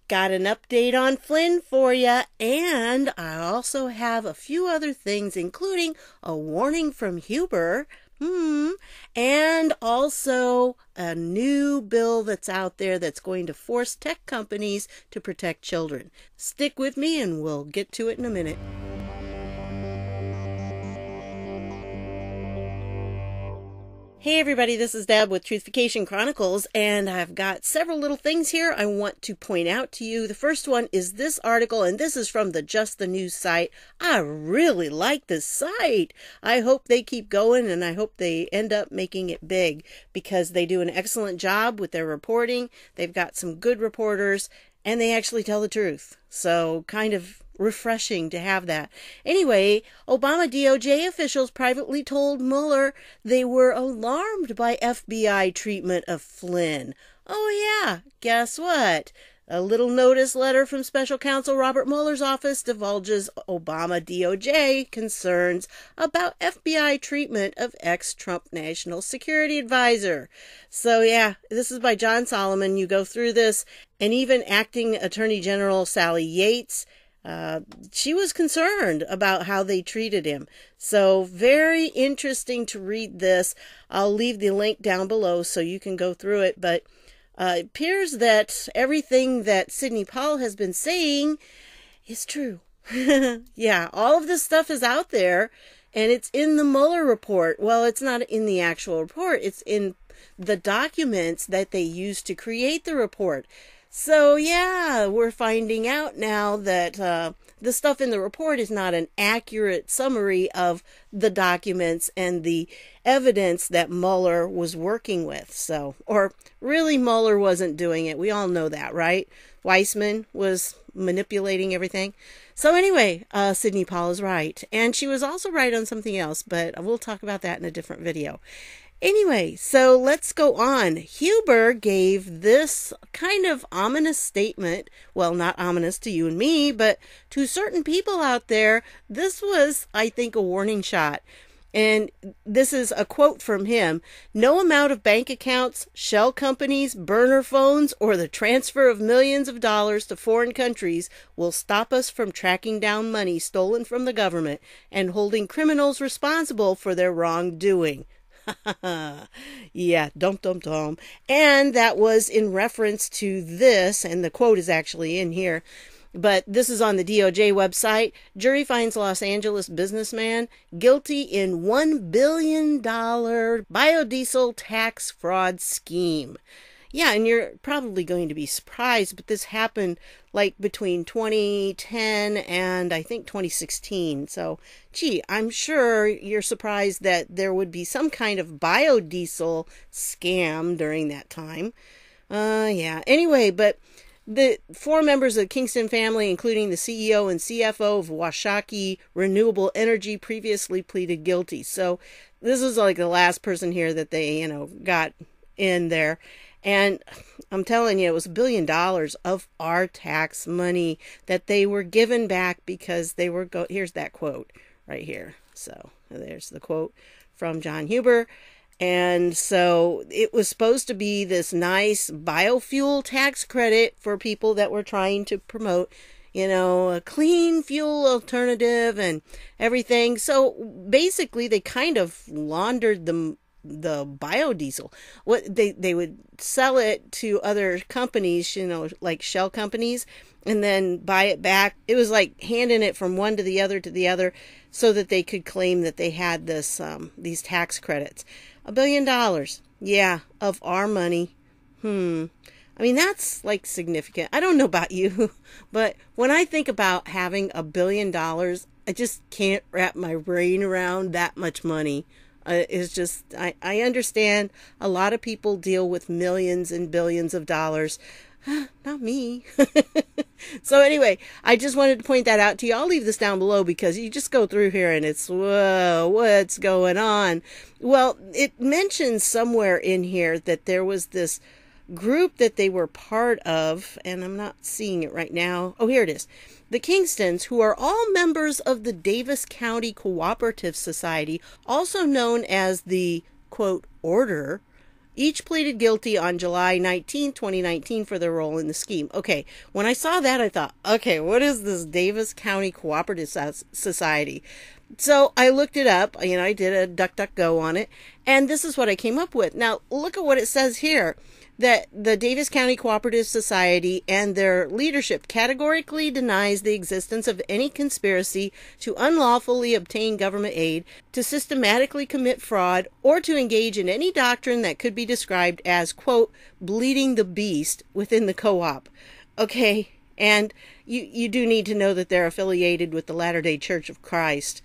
Got an update on Flynn for you, and I also have a few other things, including a warning from Huber, and also a new bill that's out there that's going to force tech companies to protect children. Stick with me and we'll get to it in a minute. Hey everybody, this is Deb with Truthification Chronicles, and I've got several little things here I want to point out to you. The first one is this article, and this is from the Just the News site. I really like this site. I hope they keep going, and I hope they end up making it big, because they do an excellent job with their reporting. They've got some good reporters, and they actually tell the truth. So kind of refreshing to have that. Anyway, Obama DOJ officials privately told Mueller they were alarmed by FBI treatment of Flynn. Oh yeah, guess what? A little notice letter from Special Counsel Robert Mueller's office divulges Obama DOJ concerns about FBI treatment of ex-Trump National Security Advisor. So yeah, this is by John Solomon. You go through this, and even Acting Attorney General Sally Yates, she was concerned about how they treated him. So very interesting to read this. I'll leave the link down below so you can go through it. But it appears that everything that Sidney Powell has been saying is true. Yeah, all of this stuff is out there, and it's in the Mueller report. Well, it's not in the actual report. It's in the documents that they used to create the report. So yeah, we're finding out now that the stuff in the report is not an accurate summary of the documents and the evidence that Mueller was working with. So, or really Mueller wasn't doing it. We all know that, right? Weissman was manipulating everything. So anyway, Sidney Powell is right. And she was also right on something else, but we'll talk about that in a different video. Anyway, so let's go on. Huber gave this kind of ominous statement. Well, not ominous to you and me, but to certain people out there, this was, I think, a warning shot. And this is a quote from him. "No amount of bank accounts, shell companies, burner phones, or the transfer of millions of dollars to foreign countries will stop us from tracking down money stolen from the government and holding criminals responsible for their wrongdoing." Yeah, dum. And that was in reference to this, and the quote is actually in here, but this is on the DOJ website. Jury finds Los Angeles businessman guilty in $1 billion biodiesel tax fraud scheme. Yeah, and you're probably going to be surprised, but this happened like between 2010 and I think 2016. So, gee, I'm sure you're surprised that there would be some kind of biodiesel scam during that time. Yeah, anyway, but the 4 members of the Kingston family, including the CEO and CFO of Washakie Renewable Energy, previously pleaded guilty. So this is like the last person here that they, got in there. And I'm telling you, it was $1 billion of our tax money that they were given back because they were here's that quote right here. So there's the quote from John Huber. And so it was supposed to be this nice biofuel tax credit for people that were trying to promote, a clean fuel alternative and everything. So basically they kind of laundered the biodiesel. What they would sell it to other companies, like shell companies, and then buy it back. It was like handing it from one to the other so that they could claim that they had this these tax credits. $1 billion, yeah, of our money. I mean, that's like significant. I don't know about you, but when I think about having $1 billion, I just can't wrap my brain around that much money. It's just, I understand a lot of people deal with millions and billions of dollars. Not me. So anyway, I just wanted to point that out to you. I'll leave this down below because you just go through here and it's, whoa, what's going on? Well, it mentions somewhere in here that there was this group that they were part of, and I'm not seeing it right now. Oh, here it is. The Kingstons, who are all members of the Davis County Cooperative Society, also known as the, quote, Order, each pleaded guilty on July 19, 2019 for their role in the scheme. Okay, when I saw that, I thought, okay, what is this Davis County Cooperative Society? So I looked it up, I did a DuckDuckGo on it, and this is what I came up with. Now, look at what it says here, that the Davis County Cooperative Society and their leadership categorically denies the existence of any conspiracy to unlawfully obtain government aid, to systematically commit fraud, or to engage in any doctrine that could be described as, quote, bleeding the beast within the co-op. Okay, and you do need to know that they're affiliated with the Latter-day Church of Christ.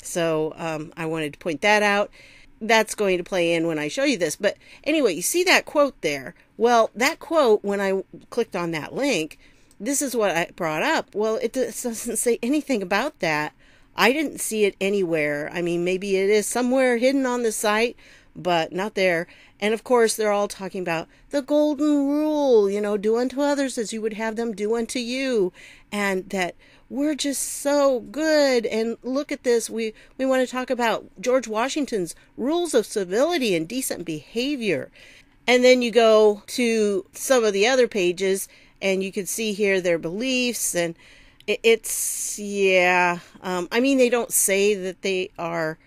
So I wanted to point that out. That's going to play in when I show you this. But anyway, you see that quote there? Well, that quote, when I clicked on that link, this is what I brought up. Well, it doesn't say anything about that. I didn't see it anywhere. I mean, maybe it is somewhere hidden on the site, but not there. And of course, they're all talking about the golden rule, do unto others as you would have them do unto you. And that we're just so good. And look at this. We want to talk about George Washington's rules of civility and decent behavior. And then you go to some of the other pages and you can see here their beliefs. And I mean, they don't say that they are,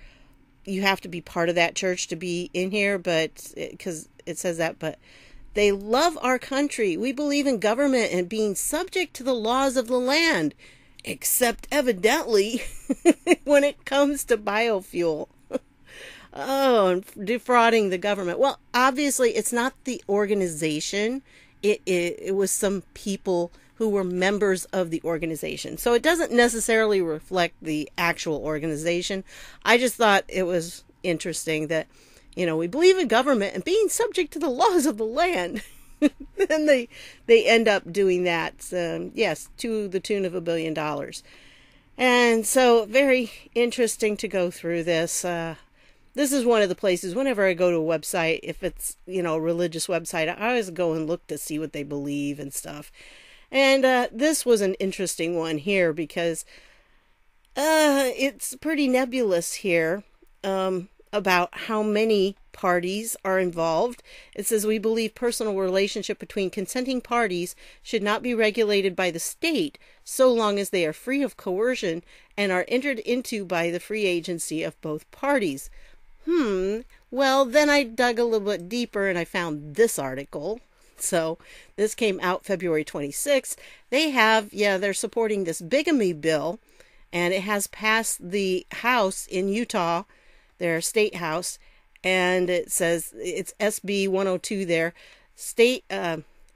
you have to be part of that church to be in here, but because it says that, but they love our country. We believe in government and being subject to the laws of the land, except evidently when it comes to biofuel. Oh, and defrauding the government. Well, obviously it's not the organization. It was some people who were members of the organization. So it doesn't necessarily reflect the actual organization. I just thought it was interesting that, we believe in government and being subject to the laws of the land. And they end up doing that, yes, to the tune of $1 billion. And so very interesting to go through this. This is one of the places, whenever I go to a website, if it's, a religious website, I always go and look to see what they believe and stuff. And this was an interesting one here because it's pretty nebulous here about how many parties are involved. It says, we believe personal relationship between consenting parties should not be regulated by the state so long as they are free of coercion and are entered into by the free agency of both parties. Well, then I dug a little bit deeper and I found this article. So this came out February 26th. They're supporting this bigamy bill, and it has passed the House in Utah, their state house, and it says it's SB 102 there, state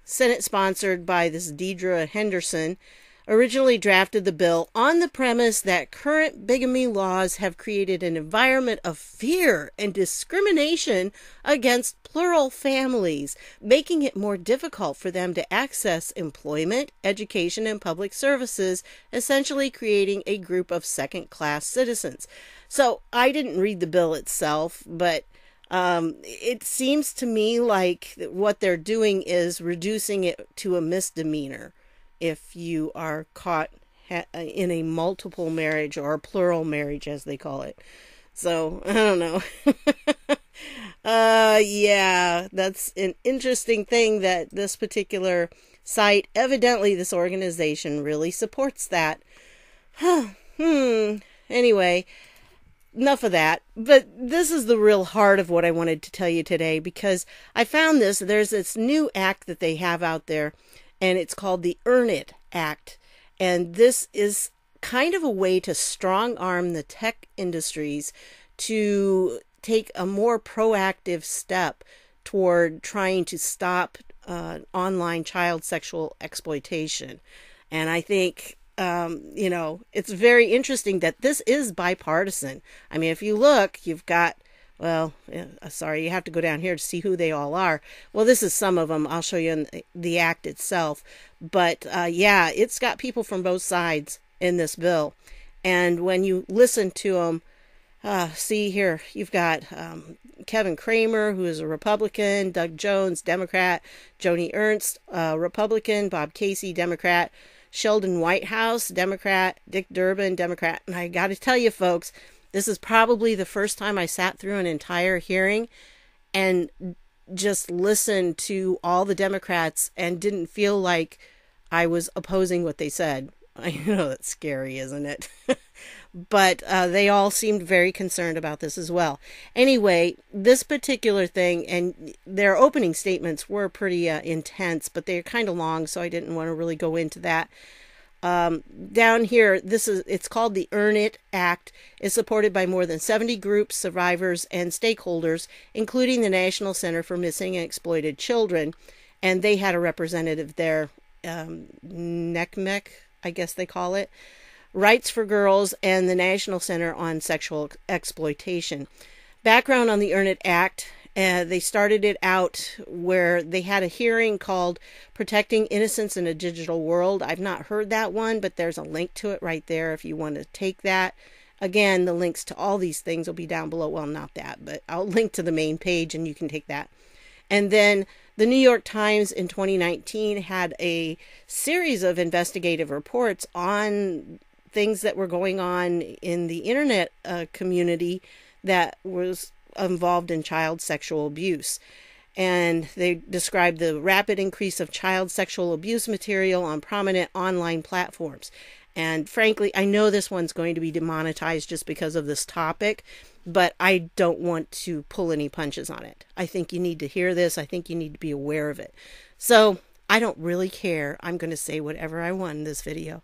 Senate sponsored by this Deidre Henderson, originally drafted the bill on the premise that current bigamy laws have created an environment of fear and discrimination against plural families, making it more difficult for them to access employment, education, and public services, essentially creating a group of second-class citizens. So I didn't read the bill itself, but it seems to me like what they're doing is reducing it to a misdemeanor if you are caught in a multiple marriage or a plural marriage, as they call it. So, I don't know. Yeah, that's an interesting thing that this particular site, evidently this organization really supports that. Anyway, enough of that. But this is the real heart of what I wanted to tell you today, because I found there's this new act that they have out there, and it's called the Earn It Act. And this is kind of a way to strong arm the tech industries to take a more proactive step toward trying to stop online child sexual exploitation. And I think, it's very interesting that this is bipartisan. I mean, if you look, you've got, you have to go down here to see who they all are. Well, this is some of them. I'll show you in the act itself. But it's got people from both sides in this bill. And when you listen to them, see here, you've got Kevin Cramer, who is a Republican, Doug Jones, Democrat, Joni Ernst, Republican, Bob Casey, Democrat, Sheldon Whitehouse, Democrat, Dick Durbin, Democrat. And I got to tell you, folks, this is probably the first time I sat through an entire hearing, and just listened to all the Democrats and didn't feel like I was opposing what they said. I know that's scary, isn't it? But they all seemed very concerned about this as well. Anyway, this particular thing, and their opening statements were pretty intense, but they're kind of long, so I didn't want to really go into that. Down here, it's called the Earn It Act. It's supported by more than 70 groups, survivors, and stakeholders, including the National Center for Missing and Exploited Children. And they had a representative there, NECMEC, I guess they call it, Rights for Girls, and the National Center on Sexual Exploitation. Background on the Earn It Act. They started it out where they had a hearing called Protecting Innocence in a Digital World. I've not heard that one, but there's a link to it right there if you want to take that. Again, the links to all these things will be down below. Well, not that, but I'll link to the main page and you can take that. And then the New York Times in 2019 had a series of investigative reports on things that were going on in the internet community that was involved in child sexual abuse. And they described the rapid increase of child sexual abuse material on prominent online platforms. And frankly, I know this one's going to be demonetized just because of this topic, but I don't want to pull any punches on it. I think you need to hear this. I think you need to be aware of it. So I don't really care. I'm going to say whatever I want in this video.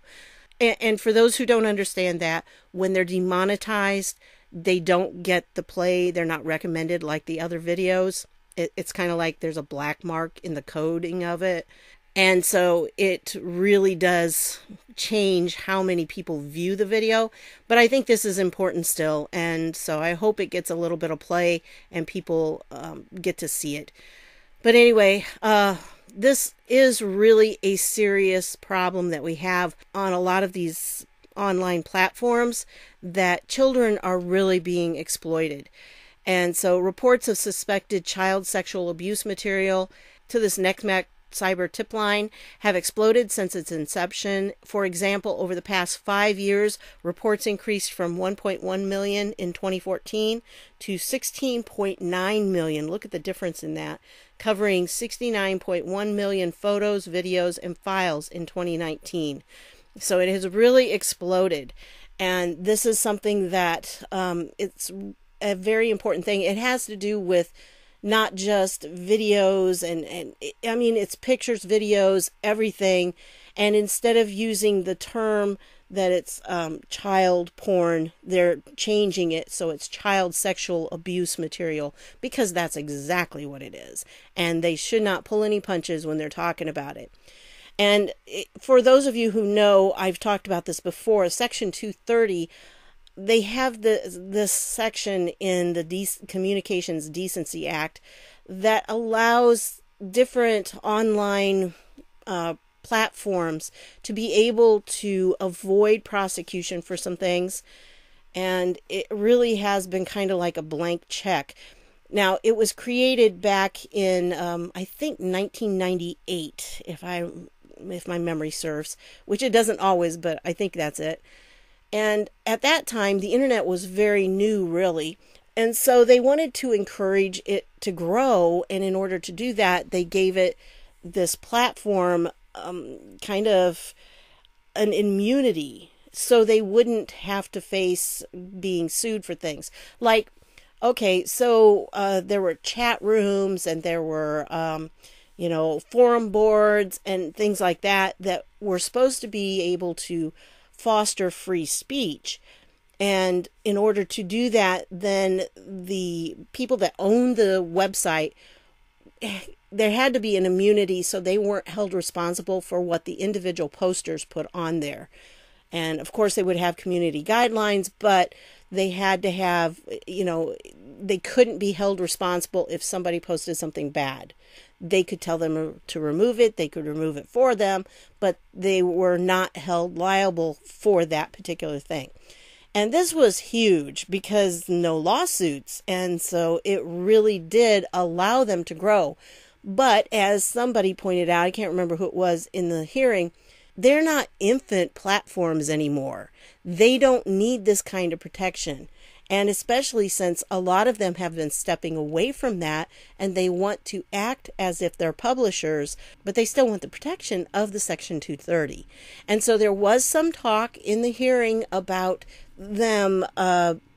And for those who don't understand that, when they're demonetized, they don't get the play. They're not recommended like the other videos. It's kind of like there's a black mark in the coding of it. And so it really does change how many people view the video. But I think this is important still. And so I hope it gets a little bit of play and people get to see it. But anyway, this is really a serious problem that we have on a lot of these online platforms, that children are really being exploited. And so reports of suspected child sexual abuse material to this NECMEC cyber tip line have exploded since its inception. For example, over the past 5 years, reports increased from 1.1 million in 2014 to 16.9 million. Look at the difference in that, covering 69.1 million photos, videos, and files in 2019. So it has really exploded. And this is something that it's a very important thing. It has to do with not just videos and I mean, it's pictures, videos, everything. And instead of using the term that it's child porn, they're changing it so it's child sexual abuse material, because that's exactly what it is. And they should not pull any punches when they're talking about it. And for those of you who know, I've talked about this before, Section 230, they have this section in the Communications Decency Act that allows different online platforms to be able to avoid prosecution for some things. And it really has been kind of like a blank check. Now, it was created back in, I think, 1998, if my memory serves, which it doesn't always, but I think that's it. And at that time, the internet was very new, really. And so they wanted to encourage it to grow. And in order to do that, they gave it this platform, kind of an immunity, so they wouldn't have to face being sued for things. Like, okay, so there were chat rooms and there were, forum boards and things like that that were supposed to be able to foster free speech. And in order to do that, then the people that owned the website, there had to be an immunity so they weren't held responsible for what the individual posters put on there. And of course they would have community guidelines, but they had to have, they couldn't be held responsible if somebody posted something bad. They could tell them to remove it, they could remove it for them, but they were not held liable for that particular thing. And this was huge because no lawsuits, and so it really did allow them to grow. But as somebody pointed out, I can't remember who it was in the hearing, they're not infant platforms anymore. They don't need this kind of protection. And especially since a lot of them have been stepping away from that and they want to act as if they're publishers, but they still want the protection of the Section 230. And so there was some talk in the hearing about them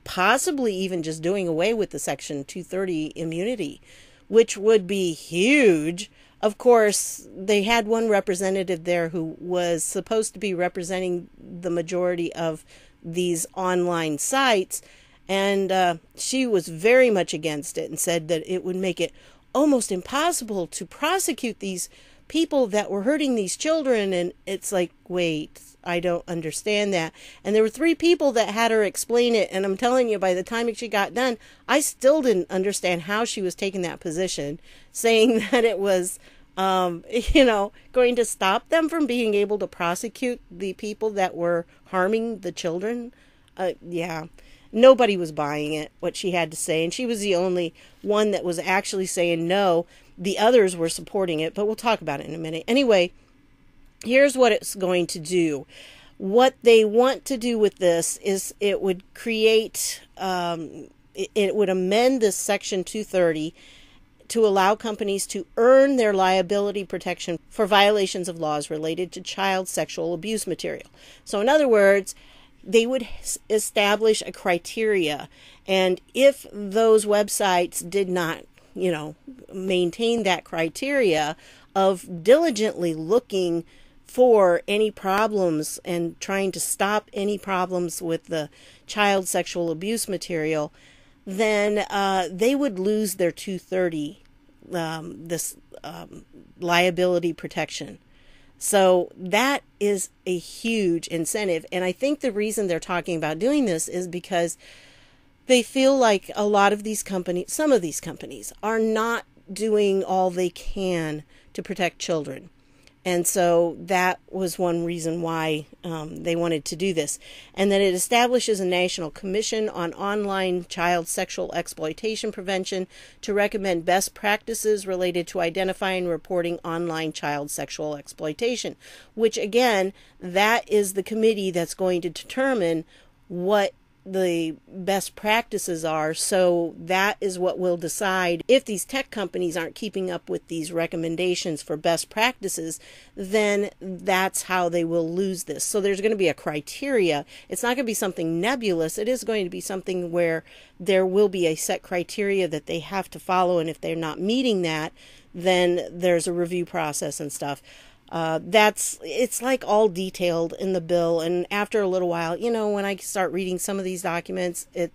possibly even just doing away with the Section 230 immunity, which would be huge. Of course, they had one representative there who was supposed to be representing the majority of these online sites, and she was very much against it and said that it would make it almost impossible to prosecute these people that were hurting these children. And it's like, wait, I don't understand that. And there were 3 people that had her explain it, and I'm telling you, by the time she got done, I still didn't understand how she was taking that position, saying that it was going to stop them from being able to prosecute the people that were harming the children. Yeah, nobody was buying it, what she had to say, and she was the only one that was actually saying no. The others were supporting it, but we'll talk about it in a minute. Anyway, here's what it's going to do. What they want to do with this is it would create, it would amend this Section 230 to allow companies to earn their liability protection for violations of laws related to child sexual abuse material. So in other words, they would establish a criteria, and if those websites did not, maintain that criteria of diligently looking for any problems and trying to stop any problems with the child sexual abuse material, then they would lose their 230, liability protection. So that is a huge incentive. And I think the reason they're talking about doing this is because they feel like a lot of these companies, some of these companies, are not doing all they can to protect children. And so that was one reason why they wanted to do this. And then it establishes a National Commission on Online Child Sexual Exploitation Prevention to recommend best practices related to identifying and reporting online child sexual exploitation, which again, that is the committee that's going to determine what the best practices are. So that is what will decide if these tech companies aren't keeping up with these recommendations for best practices, then that's how they will lose this. So there's going to be a criteria. It's not going to be something nebulous. It is going to be something where there will be a set criteria that they have to follow, and if they're not meeting that, then there's a review process and stuff. It's like all detailed in the bill, and after a little while, when I start reading some of these documents, the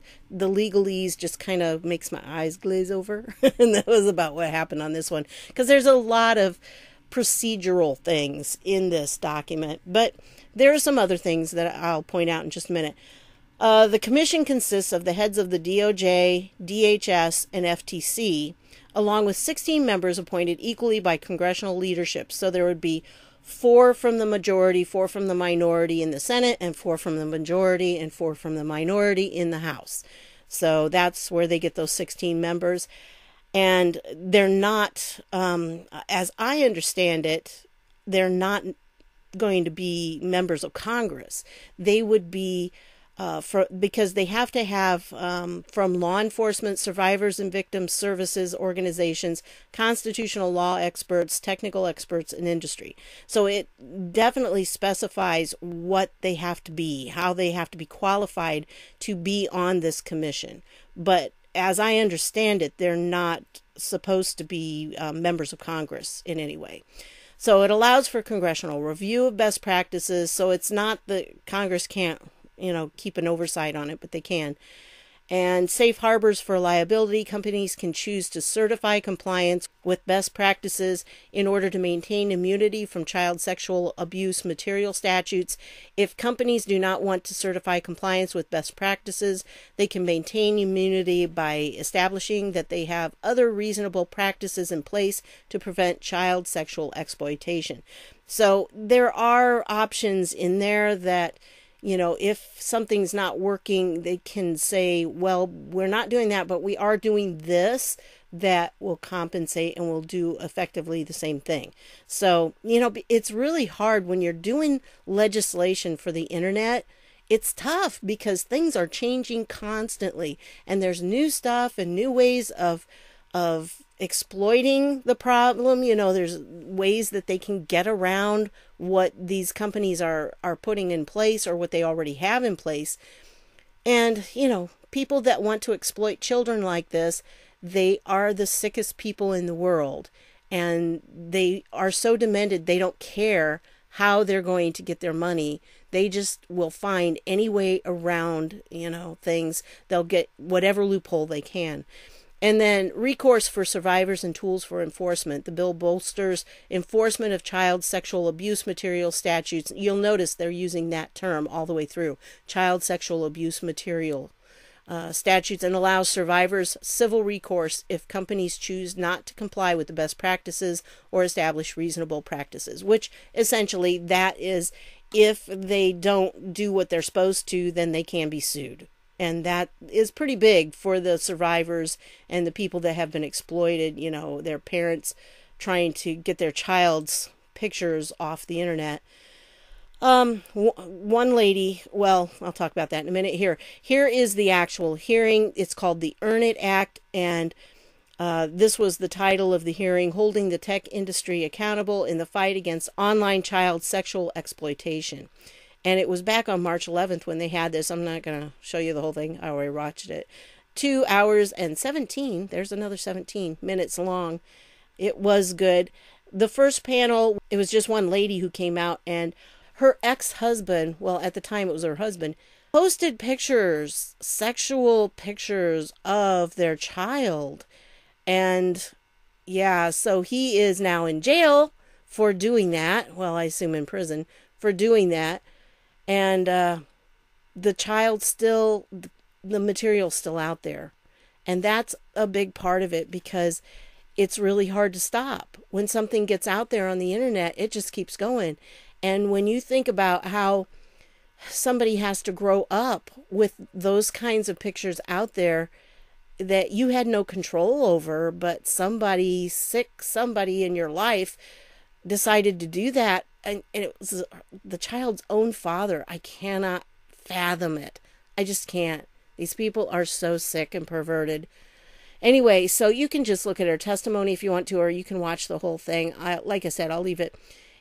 legalese just kind of makes my eyes glaze over. And that was about what happened on this one, because there's a lot of procedural things in this document, but there are some other things that I'll point out in just a minute. The commission consists of the heads of the DOJ, DHS, and FTC, along with 16 members appointed equally by congressional leadership. So there would be 4 from the majority, 4 from the minority in the Senate, and 4 from the majority, and 4 from the minority in the House. So that's where they get those 16 members. And they're not, as I understand it, they're not going to be members of Congress. They would be because they have to have from law enforcement, survivors and victims services organizations, constitutional law experts, technical experts, and industry. So it definitely specifies what they have to be, how they have to be qualified to be on this commission. But as I understand it, they're not supposed to be members of Congress in any way. So it allows for congressional review of best practices. So it's not that Congress can't keep an oversight on it, but they can. And safe harbors for liability. Companies can choose to certify compliance with best practices in order to maintain immunity from child sexual abuse material statutes. If companies do not want to certify compliance with best practices, they can maintain immunity by establishing that they have other reasonable practices in place to prevent child sexual exploitation. So there are options in there that if something's not working, they can say, well, we're not doing that, but we are doing this that will compensate and will do effectively the same thing. So, it's really hard when you're doing legislation for the internet it's tough because things are changing constantly, and there's new stuff and new ways of exploiting the problem. There's ways that they can get around what these companies are putting in place or what they already have in place. And, people that want to exploit children like this, they are the sickest people in the world. And they are so demented, they don't care how they're going to get their money. They just will find any way around, things. They'll get whatever loophole they can. And then recourse for survivors and tools for enforcement. The bill bolsters enforcement of child sexual abuse material statutes. You'll notice they're using that term all the way through. Child sexual abuse material statutes, and allows survivors civil recourse if companies choose not to comply with the best practices or establish reasonable practices, which essentially that is, if they don't do what they're supposed to, then they can be sued. And that is pretty big for the survivors and the people that have been exploited, their parents trying to get their child's pictures off the internet. One lady, well, I'll talk about that in a minute here. Here is the actual hearing. It's called the Earn It Act, and this was the title of the hearing, Holding the Tech Industry Accountable in the Fight Against Online Child Sexual Exploitation. And it was back on March 11th when they had this. I'm not going to show you the whole thing. I already watched it. 2 hours and 17, there's another 17 minutes long. It was good. The first panel, it was just one lady who came out, and her ex-husband, well, at the time it was her husband, posted pictures, sexual pictures of their child. And yeah, so he is now in jail for doing that. Well, I assume in prison for doing that. And the child still, the material's still out there. And that's a big part of it, because it's really hard to stop. When something gets out there on the internet, it just keeps going. And when you think about how somebody has to grow up with those kinds of pictures out there that you had no control over, but somebody in your life decided to do that, and it was the child's own father. I cannot fathom it. I just can't. These people are so sick and perverted. Anyway, so you can just look at her testimony if you want to, or you can watch the whole thing. Like I said, I'll leave it.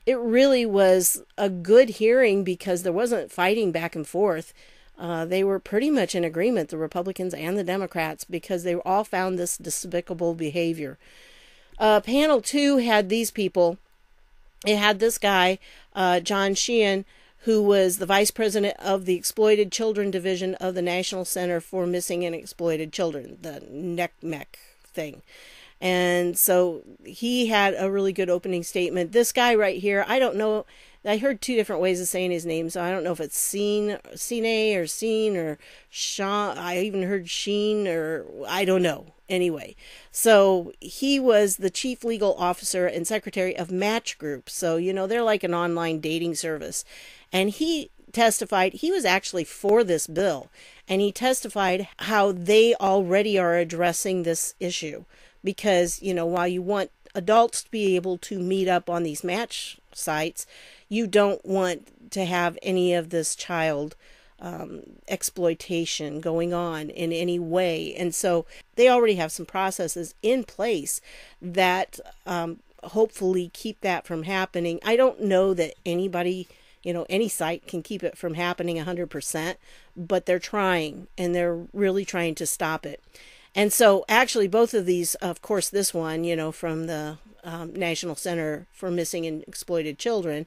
It really was a good hearing because there wasn't fighting back and forth. They were pretty much in agreement, the Republicans and the Democrats, because they all found this despicable behavior. Panel 2 had these people. It had this guy, John Sheehan, who was the vice president of the Exploited Children Division of the National Center for Missing and Exploited Children, the NCMEC thing. And so he had a really good opening statement. This guy right here, I don't know, I heard 2 different ways of saying his name, so I don't know if it's Cine or Sean. I even heard Sheen, or I don't know. Anyway, so he was the chief legal officer and secretary of Match Group. So, they're like an online dating service. And he testified, he was actually for this bill. And he testified how they already are addressing this issue. Because, while you want adults to be able to meet up on these match sites, you don't want to have any of this child exploitation going on in any way. And so they already have some processes in place that hopefully keep that from happening. I don't know that anybody, any site can keep it from happening 100%, but they're trying, and they're really trying to stop it. And so actually both of these, of course, this one, from the National Center for Missing and Exploited Children,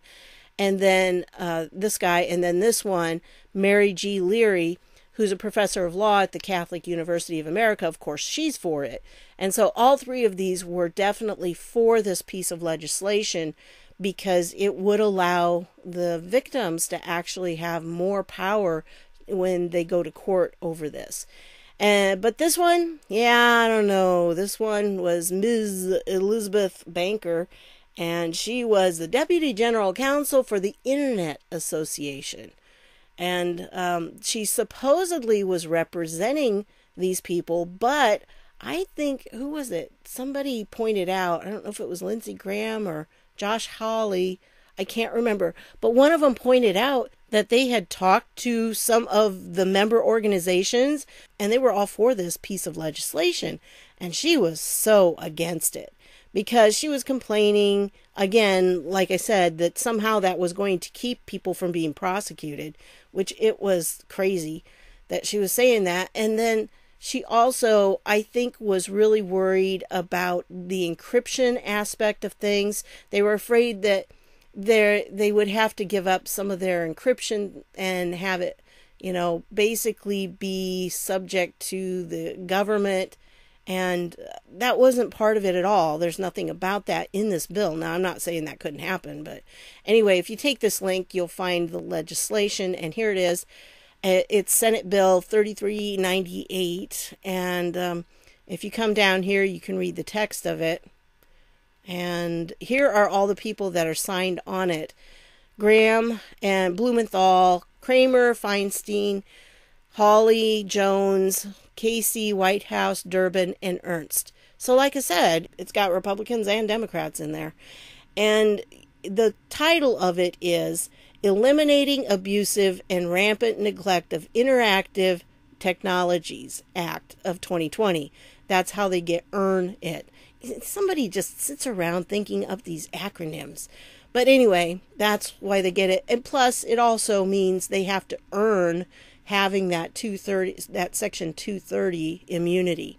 and then this guy, and then this one, Mary G. Leary, who's a professor of law at the Catholic University of America. Of course, she's for it. And so all 3 of these were definitely for this piece of legislation, because it would allow the victims to actually have more power when they go to court over this. But this one, I don't know. This one was Ms. Elizabeth Banker, and she was the Deputy General Counsel for the Internet Association. And she supposedly was representing these people, but I think, who was it? Somebody pointed out, I don't know if it was Lindsey Graham or Josh Hawley. I can't remember, but one of them pointed out that they had talked to some of the member organizations and they were all for this piece of legislation. And she was so against it because she was complaining, again, like I said, that somehow that was going to keep people from being prosecuted, which it was crazy that she was saying that. And then she also, I think, was really worried about the encryption aspect of things. They were afraid that they would have to give up some of their encryption and have it, basically be subject to the government. And that wasn't part of it at all. There's nothing about that in this bill. Now, I'm not saying that couldn't happen, but anyway, if you take this link, you'll find the legislation, and here it is. It's Senate Bill 3398, and if you come down here, you can read the text of it. And here are all the people that are signed on it. Graham and Blumenthal, Kramer, Feinstein, Hawley, Jones, Casey, Whitehouse, Durbin, and Ernst. So like I said, it's got Republicans and Democrats in there. And the title of it is Eliminating Abusive and Rampant Neglect of Interactive Technologies Act of 2020. That's how they earn it. Somebody just sits around thinking of these acronyms. But anyway, that's why they get it. And plus, it also means they have to earn having that Section 230 immunity.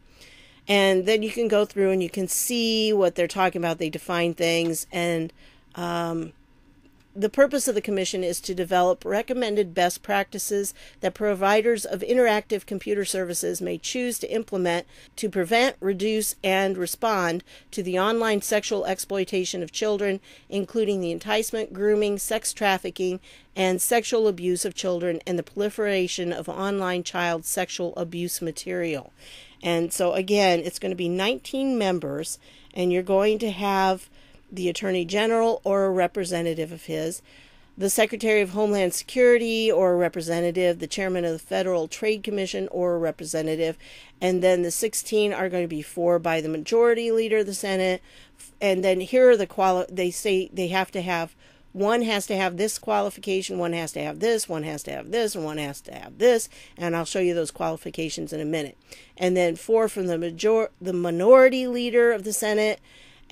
And then you can go through and you can see what they're talking about. They define things, and the purpose of the commission is to develop recommended best practices that providers of interactive computer services may choose to implement to prevent, reduce, and respond to the online sexual exploitation of children, including the enticement, grooming, sex trafficking, and sexual abuse of children, and the proliferation of online child sexual abuse material. And so again, it's going to be 19 members, and you're going to have the Attorney General or a representative of his, the Secretary of Homeland Security or a representative, the Chairman of the Federal Trade Commission or a representative, and then the 16 are going to be 4 by the Majority Leader of the Senate. And then here are they say they have to have, one has to have this qualification, one has to have this, one has to have this, and one has to have this, and I'll show you those qualifications in a minute. And then 4 from the Minority Leader of the Senate.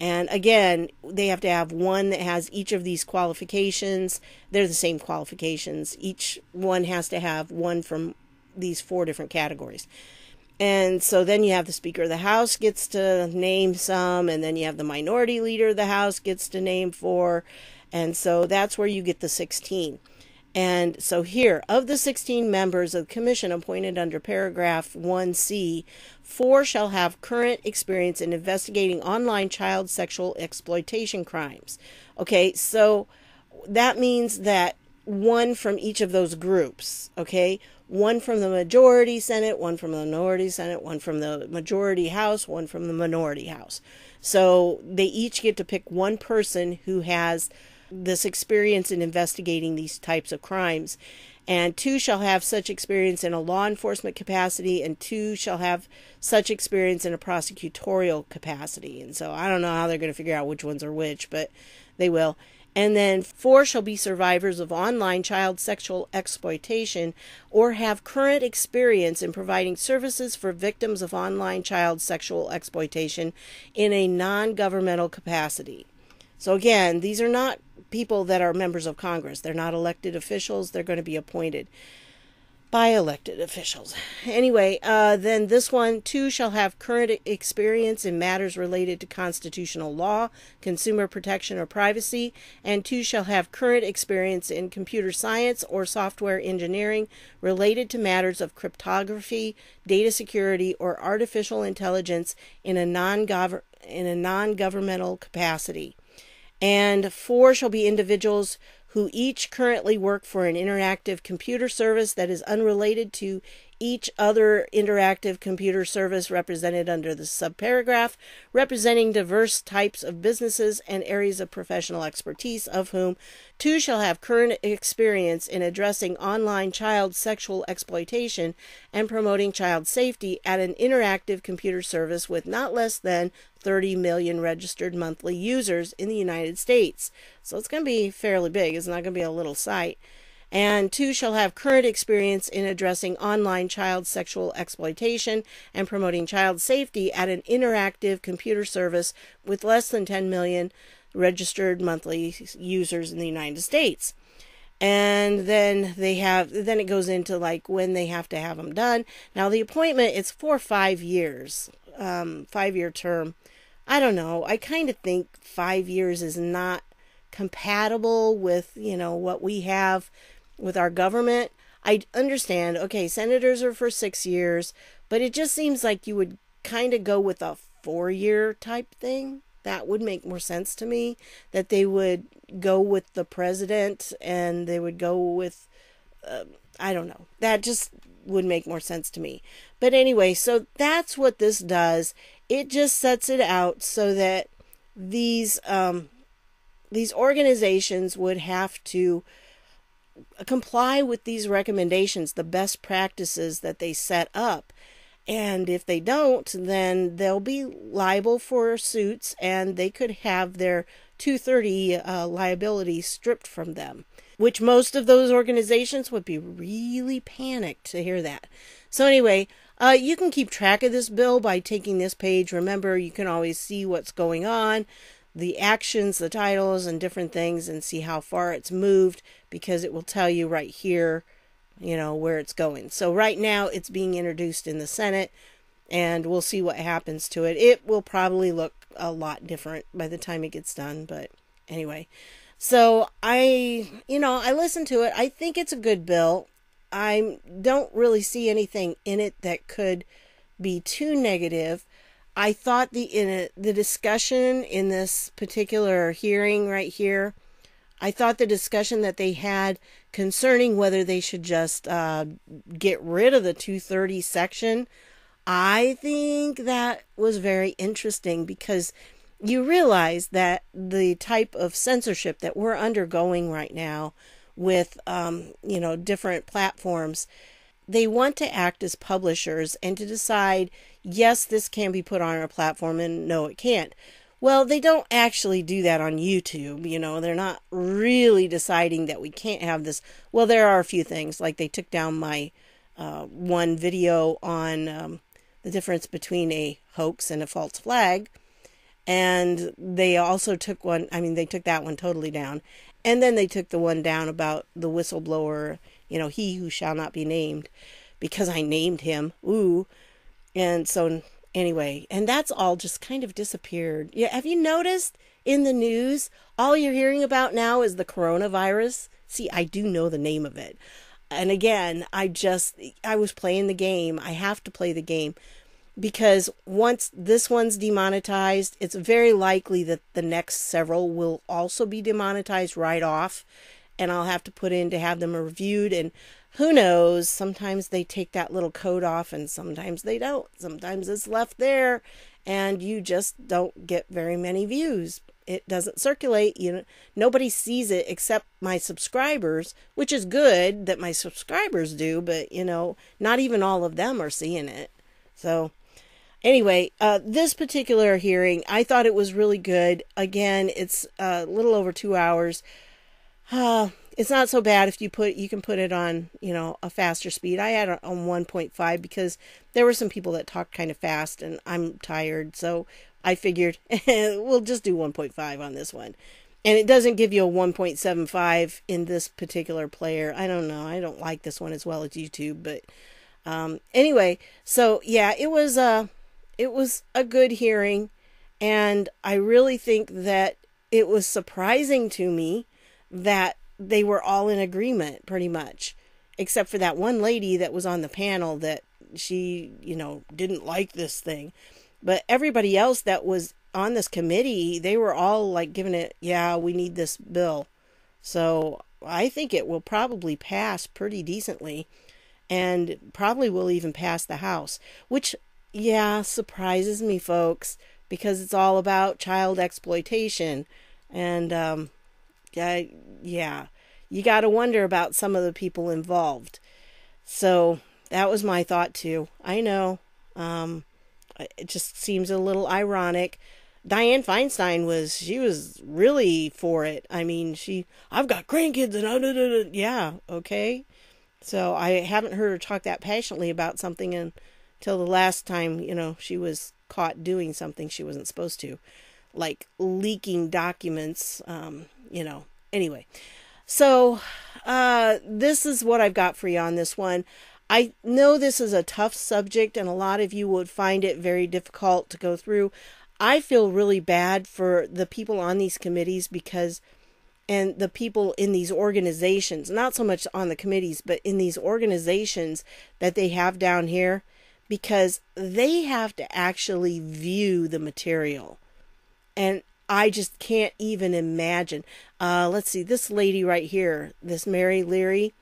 And again, they have to have one that has each of these qualifications. They're the same qualifications. Each one has to have one from these 4 different categories. And so then you have the Speaker of the House gets to name some, and then you have the Minority Leader of the House gets to name 4. And so that's where you get the 16. And so here, of the 16 members of the commission appointed under paragraph 1C, 4 shall have current experience in investigating online child sexual exploitation crimes. Okay, so that means that 1 from each of those groups, okay? 1 from the Majority Senate, 1 from the Minority Senate, 1 from the Majority House, 1 from the Minority House. So they each get to pick 1 person who has this experience in investigating these types of crimes. And 2 shall have such experience in a law enforcement capacity, and 2 shall have such experience in a prosecutorial capacity. And so I don't know how they're going to figure out which ones are which, but they will. And then 4 shall be survivors of online child sexual exploitation or have current experience in providing services for victims of online child sexual exploitation in a non-governmental capacity. So again, these are not people that are members of Congress. They're not elected officials. They're going to be appointed by elected officials. Anyway, then this one, 2 shall have current experience in matters related to constitutional law, consumer protection, or privacy, and 2 shall have current experience in computer science or software engineering related to matters of cryptography, data security, or artificial intelligence in a non-governmental capacity. And 4 shall be individuals who each currently work for an interactive computer service that is unrelated to each other interactive computer service represented under the subparagraph, representing diverse types of businesses and areas of professional expertise, of whom 2 shall have current experience in addressing online child sexual exploitation and promoting child safety at an interactive computer service with not less than 30 million registered monthly users in the United States. So it's going to be fairly big. It's not going to be a little site. And 2 shall have current experience in addressing online child sexual exploitation and promoting child safety at an interactive computer service with less than 10 million registered monthly users in the United States. And then then it goes into like when they have to have them done. Now the appointment, it's for 5 years, 5-year term. I don't know. I kind of think 5 years is not compatible with, what we have with our government. I understand, okay, senators are for 6 years, but it just seems like you would kind of go with a 4-year type thing. That would make more sense to me, that they would go with the president and they would go with, I don't know. That just would make more sense to me. But anyway, so that's what this does. It just sets it out so that these organizations would have to comply with these recommendations, the best practices that they set up. And if they don't, then they'll be liable for suits and they could have their 230 liability stripped from them, which most of those organizations would be really panicked to hear that. So anyway, you can keep track of this bill by taking this page. Remember, you can always see what's going on, the actions, the titles, and different things, and see how far it's moved, because it will tell you right here, where it's going. So right now it's being introduced in the Senate, and we'll see what happens to it. It will probably look a lot different by the time it gets done, but anyway. So I listened to it. I think it's a good bill. I don't really see anything in it that could be too negative. I thought the discussion in this particular hearing right here, I thought the discussion that they had concerning whether they should just get rid of the 230 section, I think that was very interesting, because you realize that the type of censorship that we're undergoing right now with, different platforms, they want to act as publishers and to decide, yes, this can be put on our platform, and no, it can't. Well, they don't actually do that on YouTube. They're not really deciding that we can't have this. Well, there are a few things, like they took down my one video on the difference between a hoax and a false flag. And they also took they took that one totally down. And then they took the one down about the whistleblower, he who shall not be named, because I named him. Ooh. And so anyway, and that's all just kind of disappeared. Yeah, have you noticed in the news, all you're hearing about now is the coronavirus? See, I do know the name of it. And again, I was playing the game. I have to play the game, because once this one's demonetized, it's very likely that the next several will also be demonetized right off, and I'll have to put in to have them reviewed. And who knows, sometimes they take that little code off and sometimes they don't. Sometimes it's left there and you just don't get very many views. It doesn't circulate. Nobody sees it except my subscribers, which is good that my subscribers do, but not even all of them are seeing it. So anyway, this particular hearing, I thought it was really good. Again, it's a little over 2 hours. It's not so bad if you can put it on, a faster speed. I had it on 1.5 because there were some people that talked kind of fast and I'm tired. So I figured we'll just do 1.5 on this one. And it doesn't give you a 1.75 in this particular player. I don't know. I don't like this one as well as YouTube, but anyway, so yeah, it was a good hearing, and I really think that it was surprising to me that they were all in agreement pretty much, except for that one lady that was on the panel that she, didn't like this thing. But everybody else that was on this committee, they were all like giving it, yeah, we need this bill. So I think it will probably pass pretty decently. and probably will even pass the House, which, yeah, surprises me, folks, because it's all about child exploitation. And, yeah, you got to wonder about some of the people involved. So that was my thought, too. I know. It just seems a little ironic. Dianne Feinstein was really for it. I mean, I've got grandkids and yeah, okay. So I haven't heard her talk that passionately about something until the last time, she was caught doing something she wasn't supposed to, like leaking documents, Anyway, so this is what I've got for you on this one. I know this is a tough subject and a lot of you would find it very difficult to go through. I feel really bad for the people on these committees and the people in these organizations, not so much on the committees, but in these organizations that they have down here, because they have to actually view the material. And I just can't even imagine. Let's see, this lady right here, this Mary Leary,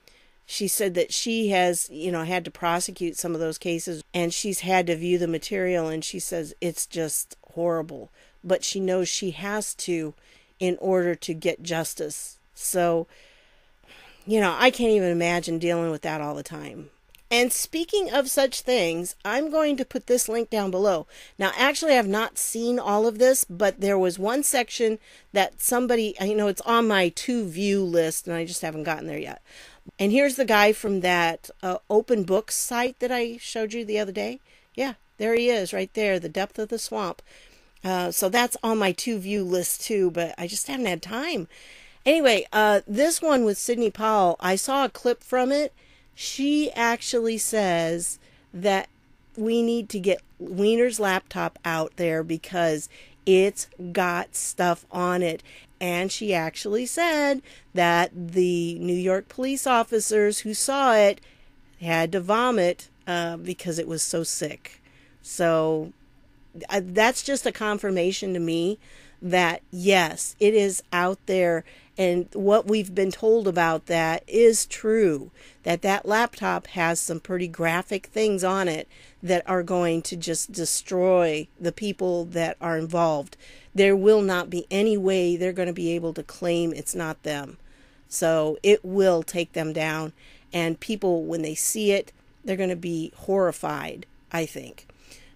she said that she has, had to prosecute some of those cases and she's had to view the material, and she says it's just horrible, but she knows she has to in order to get justice. So, I can't even imagine dealing with that all the time. And speaking of such things, I'm going to put this link down below. Now, actually, I have not seen all of this, but there was one section that somebody, it's on my to-view list, and I just haven't gotten there yet. And here's the guy from that open books site that I showed you the other day. Yeah, there he is right there, The Depth of the Swamp. So that's on my to-view list too, but I just haven't had time. Anyway, this one with Sidney Powell, I saw a clip from it. She actually says that we need to get Weiner's laptop out there because it's got stuff on it. And she actually said that the New York police officers who saw it had to vomit because it was so sick. So that's just a confirmation to me that, yes, it is out there. And what we've been told about that is true, that laptop has some pretty graphic things on it that are going to just destroy the people that are involved. There will not be any way they're going to be able to claim it's not them. So it will take them down. And people, when they see it, they're going to be horrified, I think.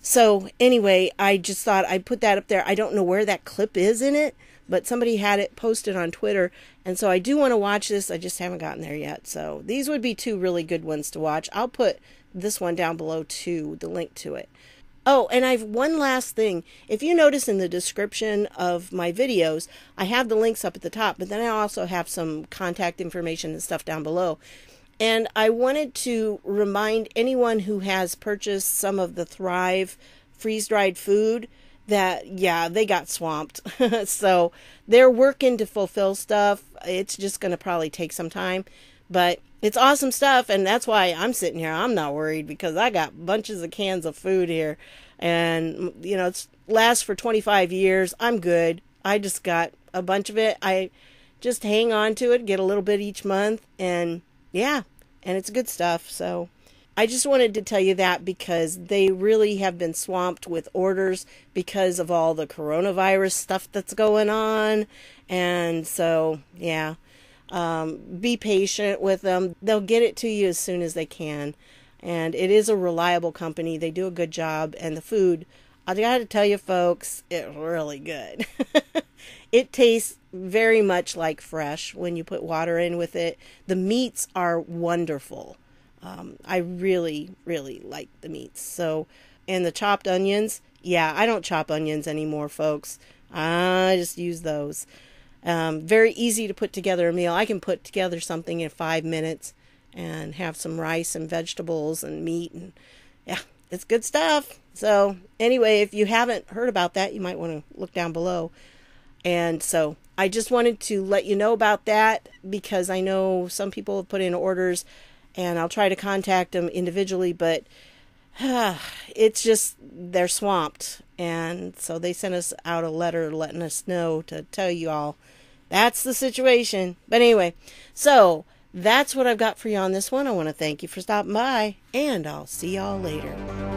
So anyway, I just thought I'd put that up there. I don't know where that clip is in it, but somebody had it posted on Twitter. And so I do want to watch this. I just haven't gotten there yet. So these would be two really good ones to watch. I'll put this one down below too, the link to it. Oh, and I've one last thing. If you notice in the description of my videos, I have the links up at the top, but then I also have some contact information and stuff down below. And I wanted to remind anyone who has purchased some of the Thrive freeze-dried food that, yeah, they got swamped. So they're working to fulfill stuff. It's just going to probably take some time. But it's awesome stuff, and that's why I'm sitting here. I'm not worried because I got bunches of cans of food here. And, it lasts for 25 years. I'm good. I just got a bunch of it. I just hang on to it, get a little bit each month, and yeah, and it's good stuff. So I just wanted to tell you that because they really have been swamped with orders because of all the coronavirus stuff that's going on. And so, yeah, be patient with them. They'll get it to you as soon as they can. And it is a reliable company. They do a good job. And the food, I got to tell you, folks, it's really good. It tastes very much like fresh when you put water in with it. The meats are wonderful. I really, really like the meats. So, and the chopped onions, yeah, I don't chop onions anymore, folks. I just use those. Very easy to put together a meal. I can put together something in 5 minutes and have some rice and vegetables and meat, and yeah, it's good stuff. So anyway, if you haven't heard about that, you might want to look down below. And so I just wanted to let you know about that because I know some people have put in orders, and I'll try to contact them individually, but it's just, they're swamped. And so they sent us out a letter letting us know to tell you all that's the situation. But anyway, so That's what I've got for you on this one. I want to thank you for stopping by, and I'll see y'all later.